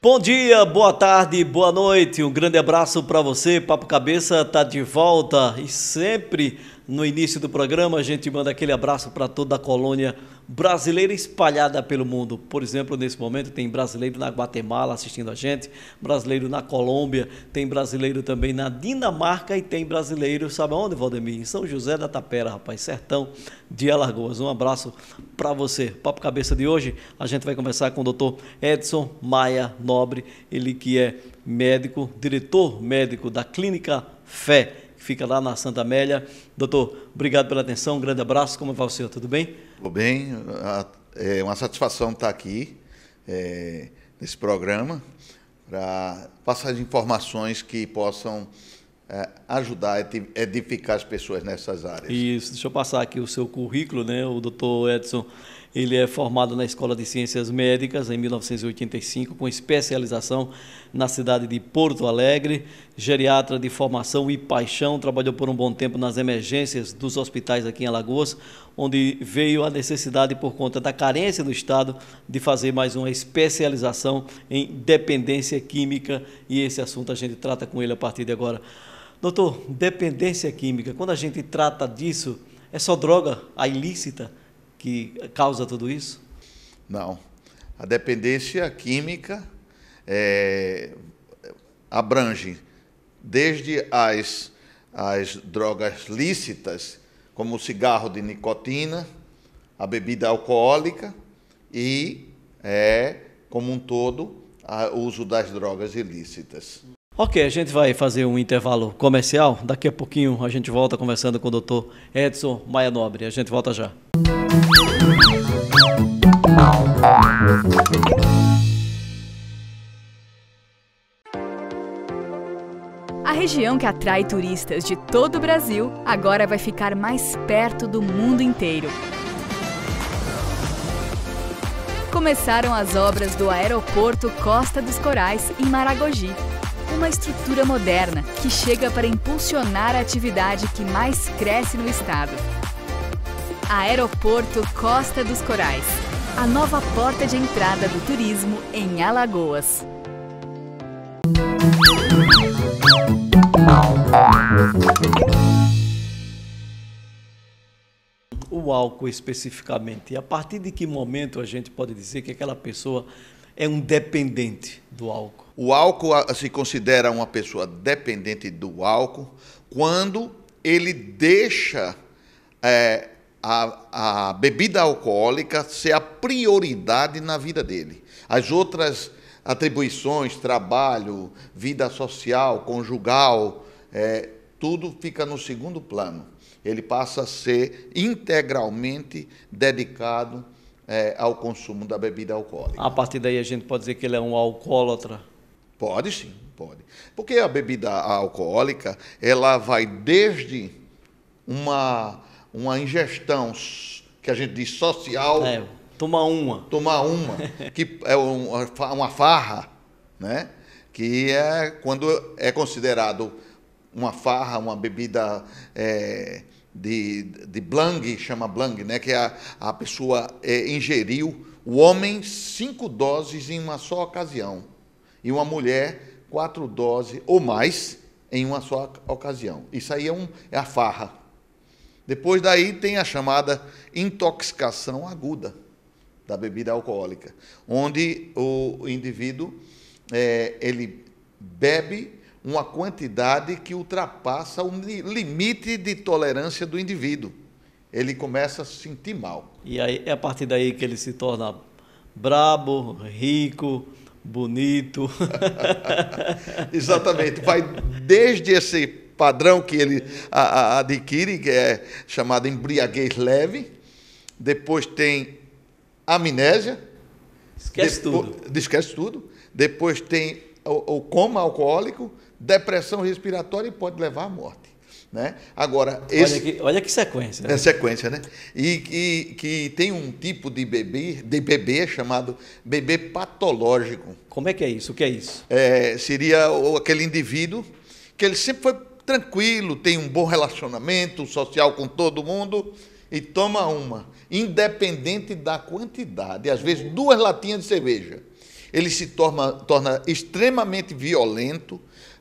Bom dia, boa tarde, boa noite, um grande abraço para você. Papo Cabeça está de volta e sempre no início do programa a gente manda aquele abraço para toda a colônia brasileira espalhada pelo mundo. Por exemplo, nesse momento tem brasileiro na Guatemala assistindo a gente, brasileiro na Colômbia, tem brasileiro também na Dinamarca e tem brasileiro, sabe onde, Valdemir? Em São José da Tapera, rapaz, sertão de Alagoas. Um abraço para você. Papo Cabeça de hoje, a gente vai conversar com o Dr. Edson Maia Nobre, ele que é médico, diretor médico da Clínica Fé, que fica lá na Santa Amélia. Doutor, obrigado pela atenção, um grande abraço. Como vai o senhor? Tudo bem? Tudo bem, é uma satisfação estar aqui nesse programa para passar as informações que possam ajudar a edificar as pessoas nessas áreas. Isso, deixa eu passar aqui o seu currículo, né? O doutor Edson, ele é formado na Escola de Ciências Médicas em 1985, com especialização na cidade de Porto Alegre, geriatra de formação e paixão, trabalhou por um bom tempo nas emergências dos hospitais aqui em Alagoas, onde veio a necessidade, por conta da carência do Estado, de fazer mais uma especialização em dependência química, e esse assunto a gente trata com ele a partir de agora. Doutor, dependência química, quando a gente trata disso, é só droga, a ilícita, que causa tudo isso? Não. A dependência química abrange desde as drogas lícitas, como o cigarro de nicotina, a bebida alcoólica e, como um todo, o uso das drogas ilícitas. Ok, a gente vai fazer um intervalo comercial. Daqui a pouquinho a gente volta conversando com o Dr. Edson Maia Nobre. A gente volta já. A região que atrai turistas de todo o Brasil agora vai ficar mais perto do mundo inteiro. Começaram as obras do Aeroporto Costa dos Corais, em Maragogi. Uma estrutura moderna que chega para impulsionar a atividade que mais cresce no estado. Aeroporto Costa dos Corais, a nova porta de entrada do turismo em Alagoas. O álcool especificamente, e a partir de que momento a gente pode dizer que aquela pessoa é um dependente do álcool? O álcool se considera uma pessoa dependente do álcool quando ele deixa a bebida alcoólica ser a prioridade na vida dele. As outras atribuições, trabalho, vida social, conjugal, tudo fica no segundo plano. Ele passa a ser integralmente dedicado ao consumo da bebida alcoólica. A partir daí a gente pode dizer que ele é um alcoólatra? Pode sim, pode. Porque a bebida alcoólica, ela vai desde uma ingestão que a gente diz social. Tomar uma, que é uma farra, né? Que é quando é considerado uma farra, uma bebida de blanc, chama blanc, né? Que a pessoa ingeriu, o homem 5 doses em uma só ocasião. E uma mulher 4 doses ou mais em uma só ocasião. Isso aí é a farra. Depois daí tem a chamada intoxicação aguda da bebida alcoólica, onde o indivíduo ele bebe uma quantidade que ultrapassa o limite de tolerância do indivíduo. Ele começa a se sentir mal. E aí é a partir daí que ele se torna brabo, rico, bonito. Exatamente. Vai desde esse padrão que ele adquire, que é chamado embriaguez leve, depois tem amnésia. Esquece tudo. Depois tem o coma alcoólico, depressão respiratória e pode levar à morte. Né? Agora, olha que sequência. É sequência, né? E que tem um tipo de bebê chamado bebê patológico. Como é que é isso? O que é isso? Seria aquele indivíduo que ele sempre foi tranquilo, tem um bom relacionamento social com todo mundo e toma uma, independente da quantidade, às vezes 2 latinhas de cerveja. ele se torna extremamente violento,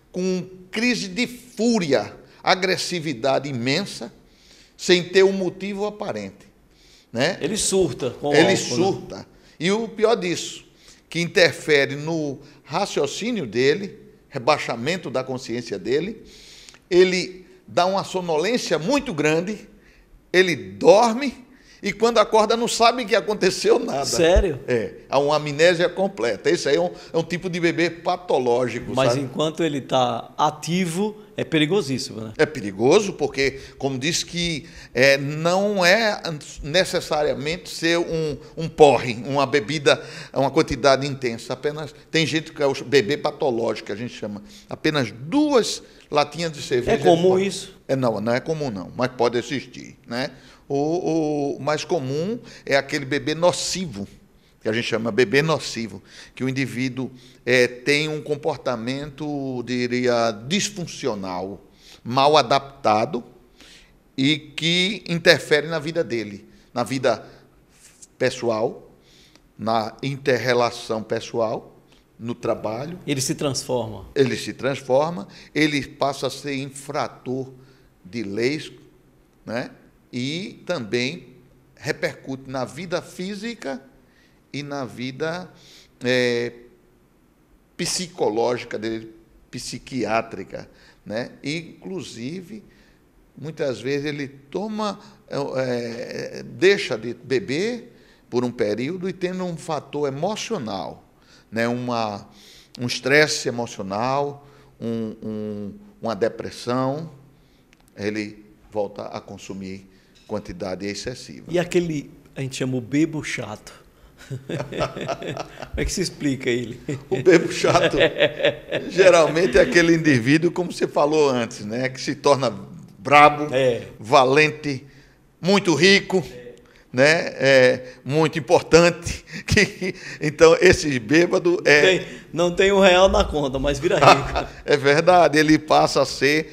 com crise de fúria, agressividade imensa, sem ter um motivo aparente. Né? Ele surta com o Ele álcool, surta. Né? E o pior disso, que interfere no raciocínio dele, rebaixamento da consciência dele, ele dá uma sonolência muito grande, ele dorme e quando acorda não sabe que aconteceu nada. Sério? Há uma amnésia completa. Esse aí é um tipo de bebê patológico. Mas sabe? enquanto ele está ativo, é perigosíssimo, né? É perigoso porque, como disse, que não é necessariamente ser um porre, uma bebida, uma quantidade intensa. Apenas tem gente que é o bebê patológico, que a gente chama. Apenas 2 latinhas de cerveja. É comum isso? Não é comum não, mas pode existir, né? O mais comum é aquele bebê nocivo, que a gente chama bebê nocivo, que o indivíduo tem um comportamento, diria, disfuncional, mal adaptado e que interfere na vida dele, na vida pessoal, na inter-relação pessoal, no trabalho. Ele se transforma. Ele se transforma, ele passa a ser infrator de leis, né? E também repercute na vida física e na vida psicológica dele, psiquiátrica, né? Inclusive, muitas vezes ele deixa de beber por um período e tendo um fator emocional, né? Um estresse emocional, uma depressão, ele volta a consumir quantidade excessiva. E aquele, a gente chama o bebo chato. Como é que se explica ele? O bebo chato, geralmente é aquele indivíduo, como você falou antes, né, que se torna brabo, valente, muito rico, né, muito importante. Então, esse bêbado não tem R$1 na conta, mas vira rico. É verdade, ele passa a ser,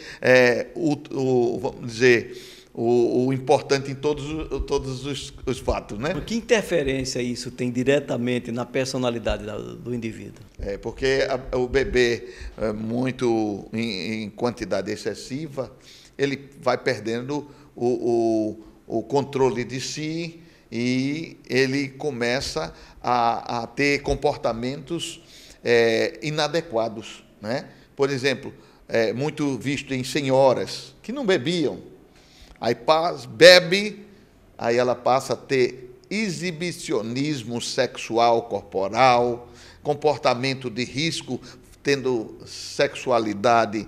vamos dizer, o importante em todos os fatos, né? Que interferência isso tem diretamente na personalidade do indivíduo? Porque o bebê, muito em quantidade excessiva, ele vai perdendo o controle de si e ele começa a ter comportamentos inadequados, né? Por exemplo, muito visto em senhoras que não bebiam. Aí bebe, aí ela passa a ter exibicionismo sexual corporal, comportamento de risco, tendo sexualidade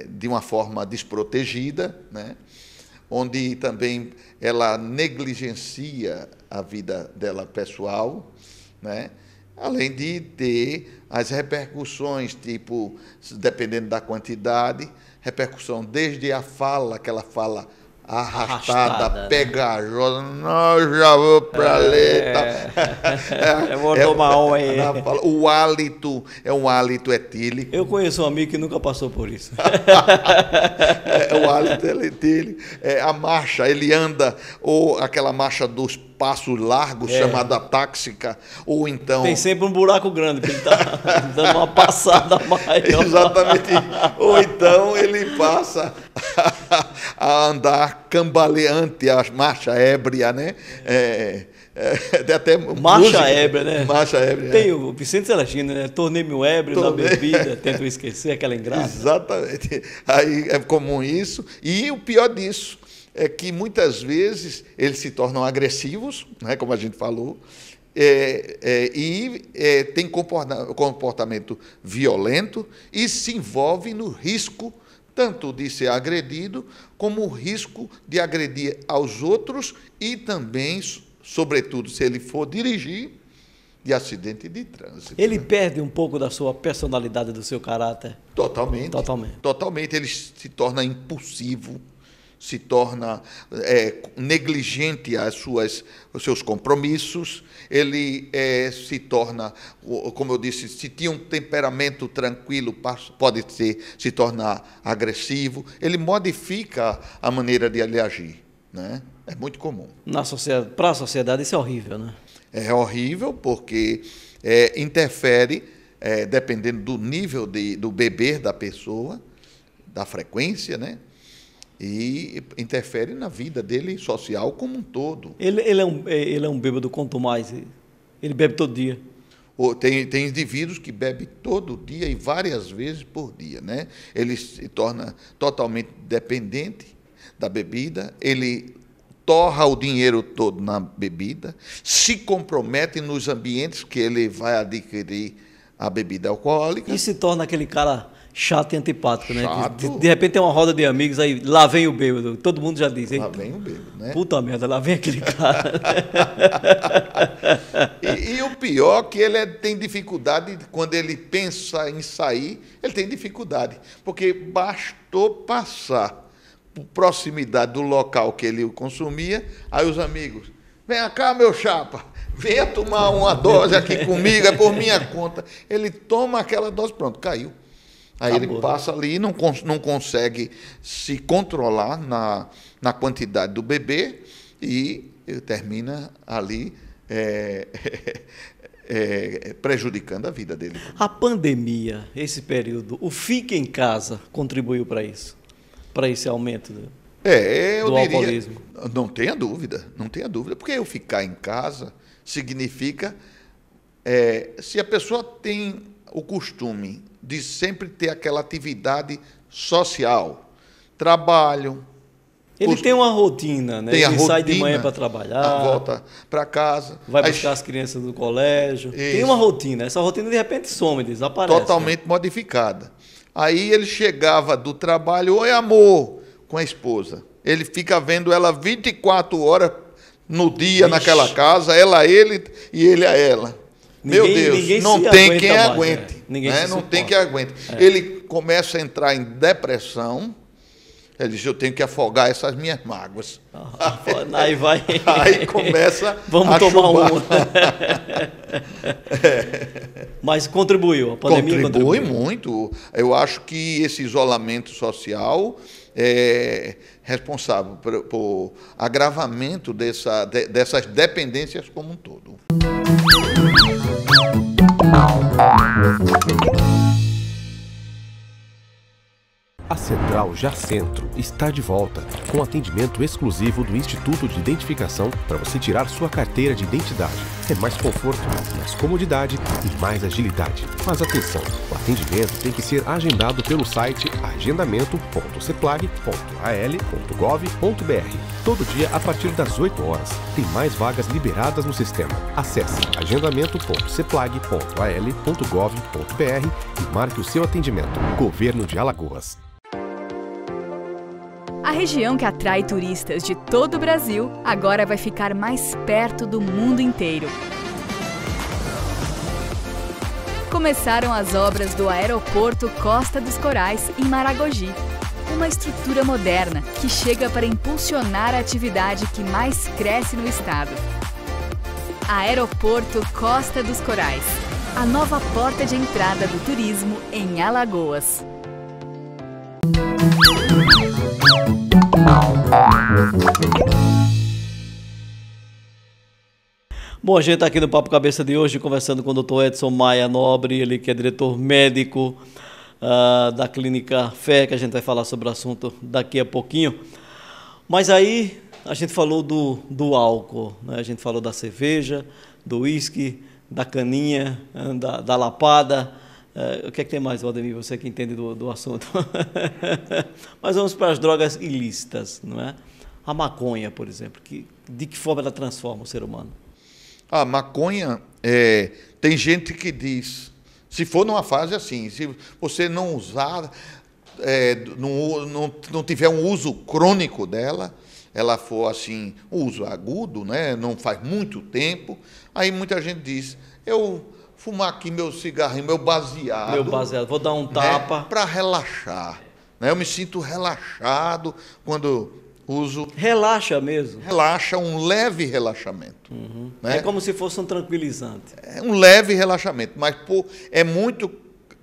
de uma forma desprotegida, né? Onde também ela negligencia a vida dela pessoal, né? Além de ter as repercussões, tipo, dependendo da quantidade, repercussão desde a fala, aquela fala arrastada, pegajosa, não, já vou para ler. Eu vou tomar um aí. O hálito é um hálito etílico. Eu conheço um amigo que nunca passou por isso. O hálito etílico. A marcha, ele anda, ou aquela marcha dos passos largos, chamada táxica, ou então... Tem sempre um buraco grande, porque ele está dando uma passada maior. Exatamente. Ou então ele passa a andar cambaleante, a marcha ébria, né? Até marcha música, ébria, né? Marcha ébria. Tem o Vicente Celestino, né? Tornei-me ébrio na bebida, tento esquecer aquela ingrata. Exatamente. Aí é comum isso. E o pior disso é que muitas vezes eles se tornam agressivos, né? Como a gente falou, tem comportamento violento e se envolve no risco tanto de ser agredido, como o risco de agredir aos outros e também, sobretudo, se ele for dirigir, de acidente de trânsito. Ele perde um pouco da sua personalidade, do seu caráter? Totalmente. Totalmente. Totalmente. Ele se torna impulsivo, se torna negligente os seus compromissos, ele se torna, como eu disse, se tinha um temperamento tranquilo, pode se tornar agressivo, ele modifica a maneira de ele agir, né? É muito comum. Para a sociedade isso é horrível, né? É horrível porque interfere, dependendo do nível do beber da pessoa, da frequência, né? E interfere na vida dele social como um todo. Ele é um bêbado quanto mais. Ele bebe todo dia. Tem indivíduos que bebem todo dia e várias vezes por dia, né? Ele se torna totalmente dependente da bebida, ele torra o dinheiro todo na bebida, se compromete nos ambientes que ele vai adquirir a bebida alcoólica. E se torna aquele cara chato e antipático, né? Chato. De repente tem uma roda de amigos, aí lá vem o bêbado. Todo mundo já diz. Lá vem o bêbado, né? Puta merda, lá vem aquele cara. E o pior é que ele tem dificuldade, quando ele pensa em sair, ele tem dificuldade. Porque bastou passar por proximidade do local que ele consumia, aí os amigos, vem cá, meu chapa, venha tomar uma dose aqui comigo, é por minha conta. Ele toma aquela dose, pronto, caiu. Aí Acabou. Ele passa ali e não consegue se controlar na quantidade do bebê e ele termina ali prejudicando a vida dele. A pandemia, esse período, o fica em casa contribuiu para isso? Para esse aumento Eu do diria, alcoolismo? não tenha dúvida, porque eu ficar em casa significa, se a pessoa tem o costume de sempre ter aquela atividade social, trabalho. Ele tem uma rotina, né? Ele sai de manhã para trabalhar, volta para casa, vai buscar as crianças do colégio. Isso. Tem uma rotina. Essa rotina de repente some, desaparece. Totalmente modificada. Aí ele chegava do trabalho, oi amor, com a esposa. Ele fica vendo ela 24 horas no dia naquela casa, ela a ele e ele a ela. Meu Deus, não tem quem aguente. Não tem quem aguente. Ele começa a entrar em depressão. Ele diz, eu tenho que afogar essas minhas mágoas. Aí começa Vamos tomar uma. Mas contribuiu, a pandemia contribui muito. Eu acho que esse isolamento social é responsável por agravamento dessas dependências como um todo. A Central Já Centro está de volta, com atendimento exclusivo do Instituto de Identificação para você tirar sua carteira de identidade. É mais conforto, mais comodidade e mais agilidade. Mas atenção, o atendimento tem que ser agendado pelo site agendamento.ceplag.al.gov.br. Todo dia a partir das 8 horas. Tem mais vagas liberadas no sistema. Acesse agendamento.ceplag.al.gov.br e marque o seu atendimento. Governo de Alagoas. A região que atrai turistas de todo o Brasil agora vai ficar mais perto do mundo inteiro. Começaram as obras do Aeroporto Costa dos Corais, em Maragogi. Uma estrutura moderna que chega para impulsionar a atividade que mais cresce no estado. Aeroporto Costa dos Corais, a nova porta de entrada do turismo em Alagoas. Bom, a gente está aqui no Papo Cabeça de hoje conversando com o Dr. Edson Maia Nobre, ele que é diretor médico da Clínica Fé, que a gente vai falar sobre o assunto daqui a pouquinho. Mas aí a gente falou do álcool, né? A gente falou da cerveja, do uísque, da caninha, da lapada. O que é que tem mais, Valdemir? Você que entende do assunto. Mas vamos para as drogas ilícitas, não é? A maconha, por exemplo, de que forma ela transforma o ser humano? A maconha, tem gente que diz, se for numa fase assim, se você não usar, não tiver um uso crônico dela, ela for assim, um uso agudo, né? Não faz muito tempo, aí muita gente diz, eu fumar aqui meu cigarrinho, meu baseado, vou dar um tapa. Né? Para relaxar. Né? Eu me sinto relaxado quando uso. Relaxa mesmo. Relaxa, um leve relaxamento. Uhum. Né? É como se fosse um tranquilizante. É um leve relaxamento, mas é muito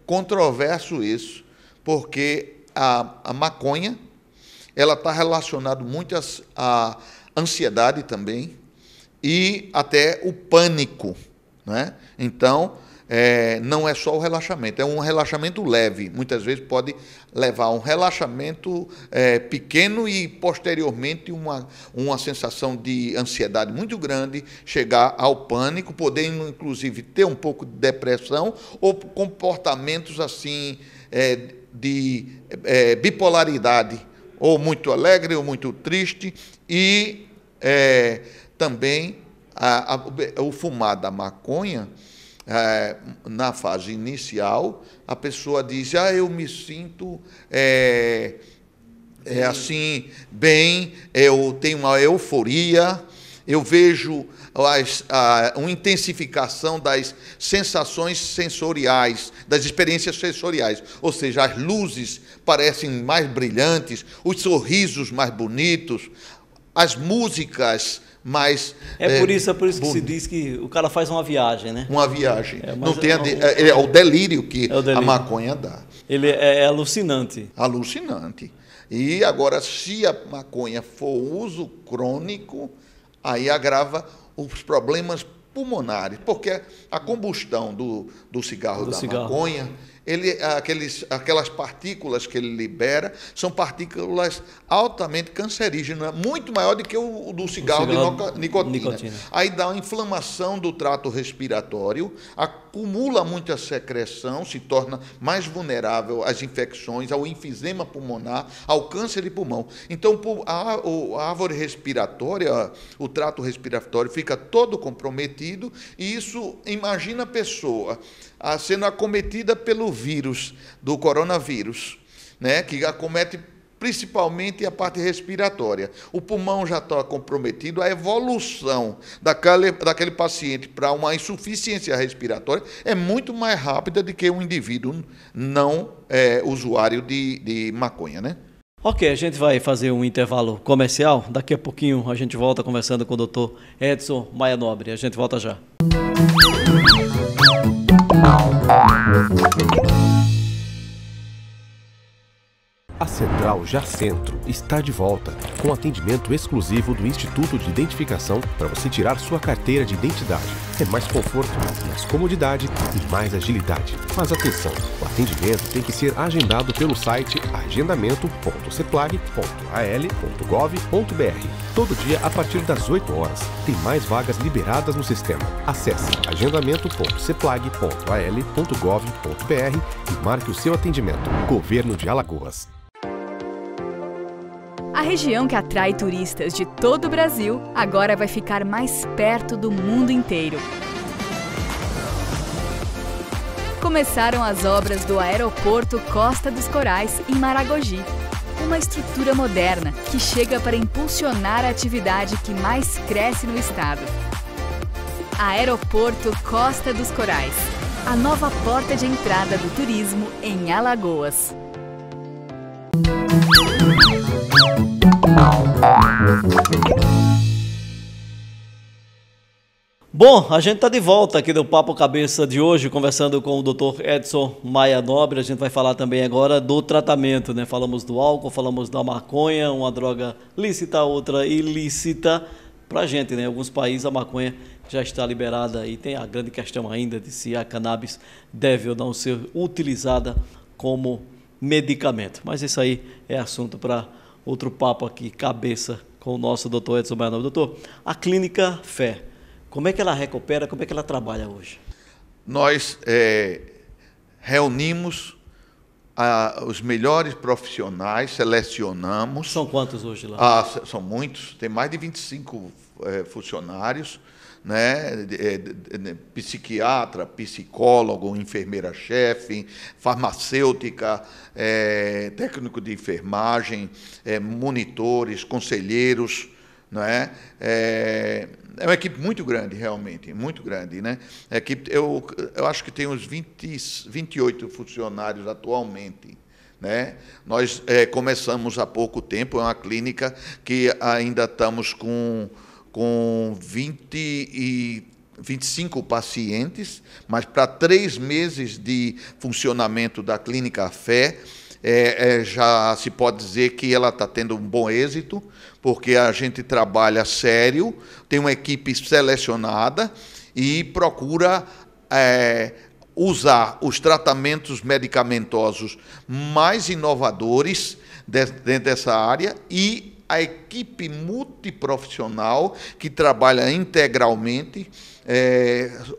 controverso isso, porque a maconha ela está relacionada muito à ansiedade também, e até o pânico, né? Então, não é só o relaxamento, é um relaxamento leve. Muitas vezes pode levar a um relaxamento pequeno e, posteriormente, uma sensação de ansiedade muito grande, chegar ao pânico, podendo, inclusive, ter um pouco de depressão ou comportamentos assim de bipolaridade, ou muito alegre ou muito triste, e também o fumar da maconha. Na fase inicial, a pessoa diz: eu me sinto assim, bem, eu tenho uma euforia, eu vejo uma intensificação das sensações sensoriais, das experiências sensoriais, ou seja, as luzes parecem mais brilhantes, os sorrisos mais bonitos, as músicas mais... Por isso que se diz que o cara faz uma viagem, né? Uma viagem. Não tem é o delírio que a maconha dá. Ele é alucinante. Alucinante. E agora, se a maconha for uso crônico, aí agrava os problemas pulmonares, porque a combustão do cigarro maconha, aquelas partículas que ele libera são partículas altamente cancerígenas, muito maior do que o do cigarro de nicotina. Aí dá uma inflamação do trato respiratório, acumula muita secreção, se torna mais vulnerável às infecções, ao enfisema pulmonar, ao câncer de pulmão. Então, a árvore respiratória, o trato respiratório fica todo comprometido, e isso, imagina a pessoa sendo acometida pelo vírus, do coronavírus, né, que acomete principalmente a parte respiratória. O pulmão já está comprometido, a evolução daquele paciente para uma insuficiência respiratória é muito mais rápida do que um indivíduo não usuário de maconha, né? Ok, a gente vai fazer um intervalo comercial. Daqui a pouquinho a gente volta conversando com o Dr. Edson Maia Nobre. A gente volta já. A Central Jacentro está de volta, com atendimento exclusivo do Instituto de Identificação para você tirar sua carteira de identidade. É mais conforto, mais comodidade e mais agilidade. Mas atenção, o atendimento tem que ser agendado pelo site agendamento.ceplag.al.gov.br. Todo dia a partir das 8 horas. Tem mais vagas liberadas no sistema. Acesse agendamento.ceplag.al.gov.br e marque o seu atendimento. Governo de Alagoas. A região que atrai turistas de todo o Brasil agora vai ficar mais perto do mundo inteiro. Começaram as obras do Aeroporto Costa dos Corais, em Maragogi. Uma estrutura moderna que chega para impulsionar a atividade que mais cresce no estado. Aeroporto Costa dos Corais, a nova porta de entrada do turismo em Alagoas. Bom, a gente está de volta aqui do Papo Cabeça de hoje, conversando com o Dr. Edson Maia Nobre. A gente vai falar também agora do tratamento, né? Falamos do álcool, falamos da maconha, uma droga lícita, outra ilícita. Para a gente, né? Em alguns países a maconha já está liberada e tem a grande questão ainda de se a cannabis deve ou não ser utilizada como medicamento. Mas isso aí é assunto para outro papo aqui, cabeça, com o nosso Dr. Edson Maia Nobre. Doutor, a Clínica Fé, como é que ela recupera, como é que ela trabalha hoje? Nós reunimos os melhores profissionais, selecionamos. São quantos hoje lá? São muitos, tem mais de 25 funcionários, né? Psiquiatra, psicólogo, enfermeira-chefe, farmacêutica, técnico de enfermagem, monitores, conselheiros, né? É uma equipe muito grande, realmente, muito grande, né? Eu acho que tem uns 28 funcionários atualmente, né? Nós começamos há pouco tempo, é uma clínica que ainda estamos com 25 pacientes, mas para 3 meses de funcionamento da Clínica Fé, já se pode dizer que ela está tendo um bom êxito, porque a gente trabalha sério, tem uma equipe selecionada e procura usar os tratamentos medicamentosos mais inovadores dentro dessa área e a equipe multiprofissional que trabalha integralmente,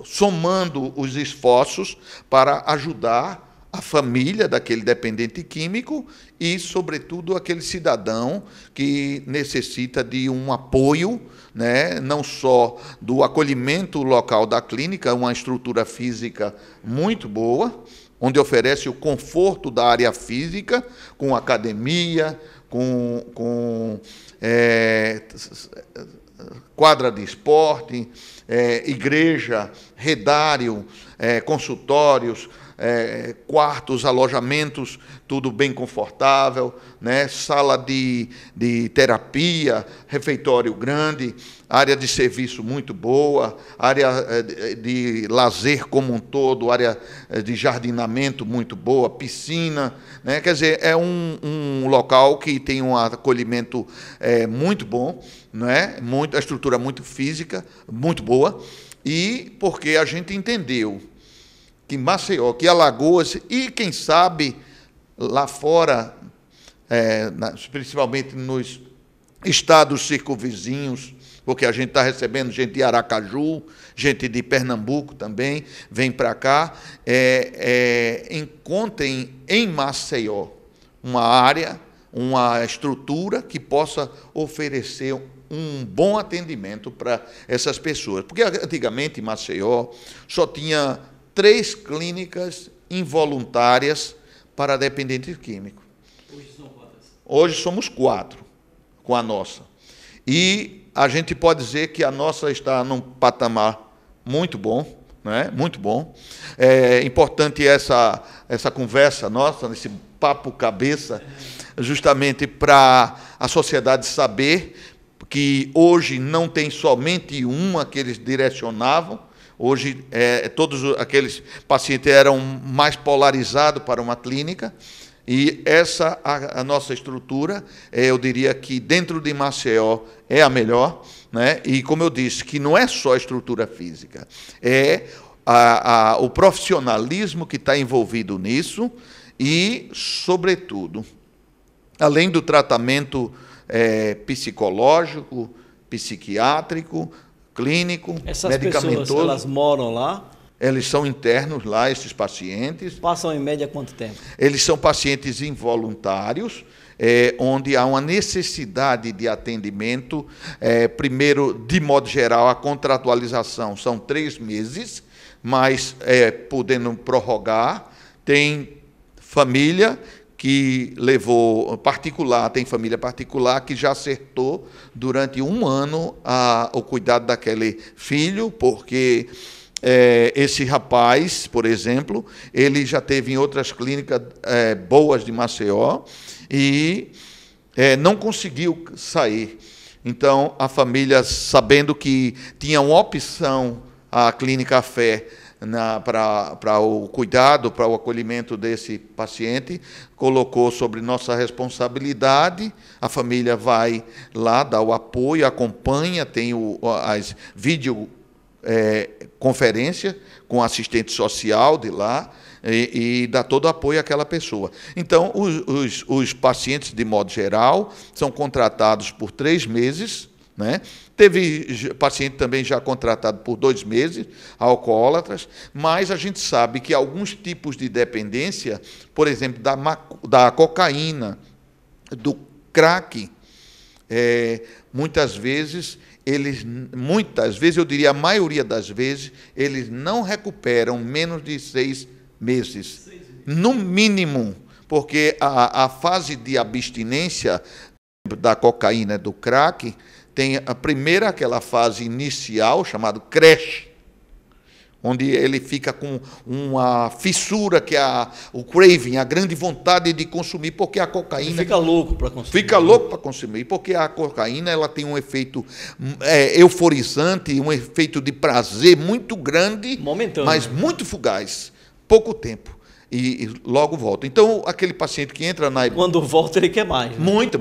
somando os esforços para ajudar a família daquele dependente químico e, sobretudo, aquele cidadão que necessita de um apoio, né, não só do acolhimento local da clínica, uma estrutura física muito boa, onde oferece o conforto da área física, com academia, com quadra de esporte, igreja, redário, consultórios, quartos, alojamentos, tudo bem confortável, né? Sala de terapia, refeitório grande, área de serviço muito boa, área de lazer como um todo, área de jardinamento muito boa, piscina, né? Quer dizer, é um local que tem um acolhimento muito bom, né? A estrutura muito física, muito boa, e porque a gente entendeu que Maceió, que Alagoas e, quem sabe, lá fora, principalmente nos estados circunvizinhos, porque a gente está recebendo gente de Aracaju, gente de Pernambuco também, vem para cá, encontrem em Maceió uma área, uma estrutura que possa oferecer um bom atendimento para essas pessoas. Porque antigamente em Maceió só tinha 3 clínicas involuntárias para dependentes químicos. Hoje são quantas? Hoje somos 4, com a nossa. E a gente pode dizer que a nossa está num patamar muito bom, né? Muito bom. É importante essa conversa nossa, esse papo cabeça, justamente para a sociedade saber que hoje não tem somente uma que eles direcionavam. Hoje, todos aqueles pacientes eram mais polarizados para uma clínica, e essa, a nossa estrutura, eu diria que dentro de Maceió é a melhor, né? E, como eu disse, que não é só a estrutura física, é o profissionalismo que está envolvido nisso e, sobretudo, além do tratamento psicológico, psiquiátrico, clínico, essas medicamentoso. Pessoas, elas moram lá? Eles são internos lá, esses pacientes. Passam em média quanto tempo? Eles são pacientes involuntários, onde há uma necessidade de atendimento. Primeiro, de modo geral, a contratualização são 3 meses, mas podendo prorrogar. Tem família que levou particular, tem família particular que já acertou durante 1 ano o cuidado daquele filho, porque esse rapaz, por exemplo, ele já teve em outras clínicas boas de Maceió e não conseguiu sair. Então, a família, sabendo que tinha uma opção, a Clínica Fé, para o cuidado, para o acolhimento desse paciente, colocou sobre nossa responsabilidade. A família vai lá, dá o apoio, acompanha, tem as videoconferências com o assistente social de lá e dá todo o apoio àquela pessoa. Então, os pacientes, de modo geral, são contratados por 3 meses, né? Teve paciente também já contratado por 2 meses, alcoólatras, mas a gente sabe que alguns tipos de dependência, por exemplo, da cocaína, do crack, muitas vezes, eu diria a maioria das vezes, eles não recuperam menos de 6 meses, no mínimo, porque a fase de abstinência da cocaína e do crack tem a primeira, aquela fase inicial, chamada creche, onde ele fica com uma fissura, que é o craving, a grande vontade de consumir, porque a cocaína... Ele fica louco para consumir. Fica louco para consumir, porque a cocaína ela tem um efeito euforizante, um efeito de prazer muito grande, momentâneo, mas muito fugaz, pouco tempo. e logo volta. Então, aquele paciente que entra na... Quando volta, ele quer mais. Né? Muito.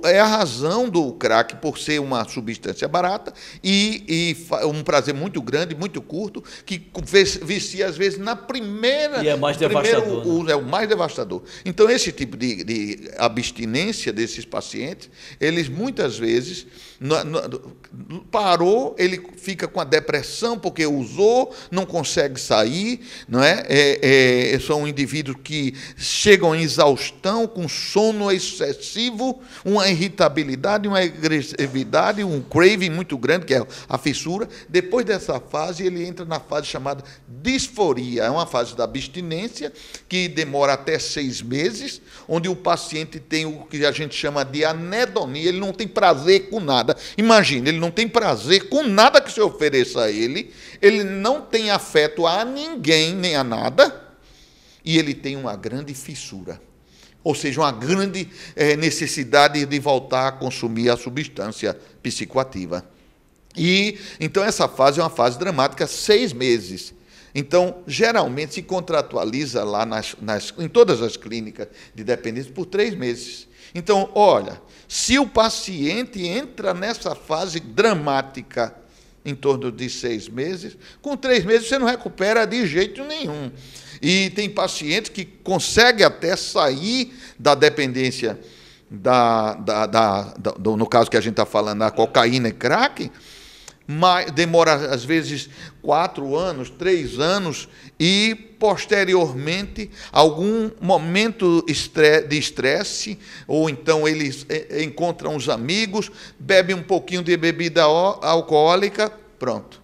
É a razão do crack por ser uma substância barata e um prazer muito grande, muito curto, que vicia, às vezes, na primeira... E é mais devastador. Uso, é o mais devastador. Então, esse tipo de abstinência desses pacientes, eles muitas vezes... parou, ele fica com a depressão porque usou, não consegue sair, não é? São indivíduos que chegam em exaustão, com sono excessivo, uma irritabilidade, uma agressividade, um craving muito grande, que é a fissura. Depois dessa fase, ele entra na fase chamada disforia. É uma fase da abstinência que demora até 6 meses, onde o paciente tem o que a gente chama de anedonia, ele não tem prazer com nada. Imagine, ele não tem prazer com nada que se ofereça a ele, ele não tem afeto a ninguém, nem a nada, e ele tem uma grande fissura, ou seja, uma grande necessidade de voltar a consumir a substância psicoativa. E então essa fase é uma fase dramática, 6 meses. Então, geralmente se contratualiza lá em todas as clínicas de dependência por 3 meses. Então, olha, se o paciente entra nessa fase dramática em torno de 6 meses, com 3 meses você não recupera de jeito nenhum. E tem pacientes que conseguem até sair da dependência, no caso que a gente está falando, da cocaína e crack, mas demora, às vezes, 4 anos, 3 anos, e, posteriormente, algum momento de estresse, ou então eles encontram os amigos, bebem um pouquinho de bebida alcoólica, pronto.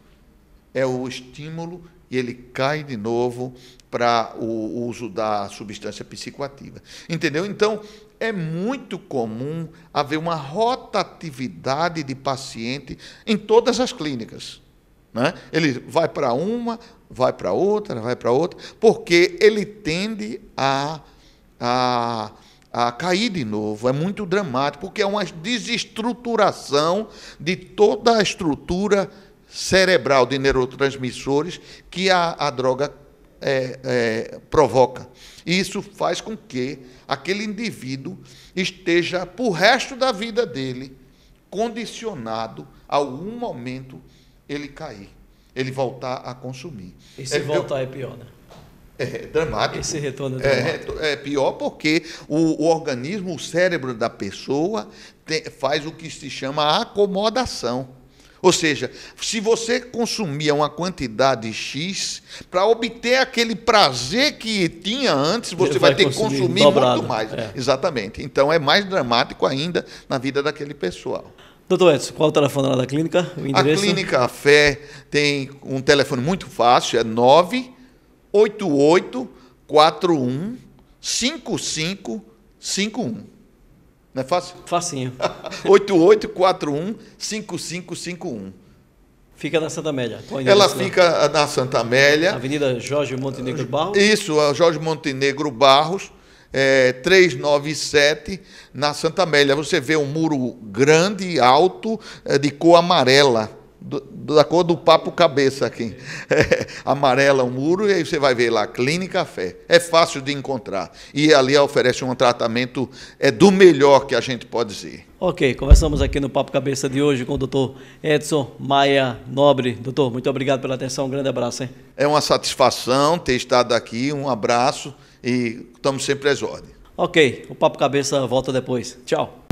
É o estímulo e ele cai de novo para o uso da substância psicoativa. Entendeu? Então, é muito comum haver uma rotatividade de paciente em todas as clínicas. Né? Ele vai para uma, vai para outra, porque ele tende a cair de novo. É muito dramático, porque é uma desestruturação de toda a estrutura cerebral de neurotransmissores que a droga provoca. Isso faz com que aquele indivíduo esteja, por resto da vida dele, condicionado a algum momento ele cair, ele voltar a consumir. E se voltar é pior, né? É dramático. Esse retorno é dramático. É pior porque o organismo, o cérebro da pessoa faz o que se chama acomodação. Ou seja, se você consumia uma quantidade X, para obter aquele prazer que tinha antes, você vai ter que consumir dobrado, muito mais. Exatamente. Então, é mais dramático ainda na vida daquele pessoal. Doutor Edson, qual o telefone lá da clínica? O endereço? A Clínica Fé tem um telefone muito fácil, é 988415551. Não é fácil? Facinho. 8841-5551. Fica na Santa Amélia. Ela fica na Santa Amélia. Avenida Jorge Montenegro Barros. Isso, Jorge Montenegro Barros, 397, na Santa Amélia. Você vê um muro grande, alto, de cor amarela, da cor do papo cabeça aqui. Amarela o muro, e aí você vai ver lá, Clínica Fé. É fácil de encontrar. E ali oferece um tratamento do melhor que a gente pode dizer. Ok, conversamos aqui no Papo Cabeça de hoje com o doutor Edson Maia Nobre. Doutor, muito obrigado pela atenção, um grande abraço. Hein? É uma satisfação ter estado aqui, um abraço e estamos sempre às ordens. Ok, o Papo Cabeça volta depois. Tchau.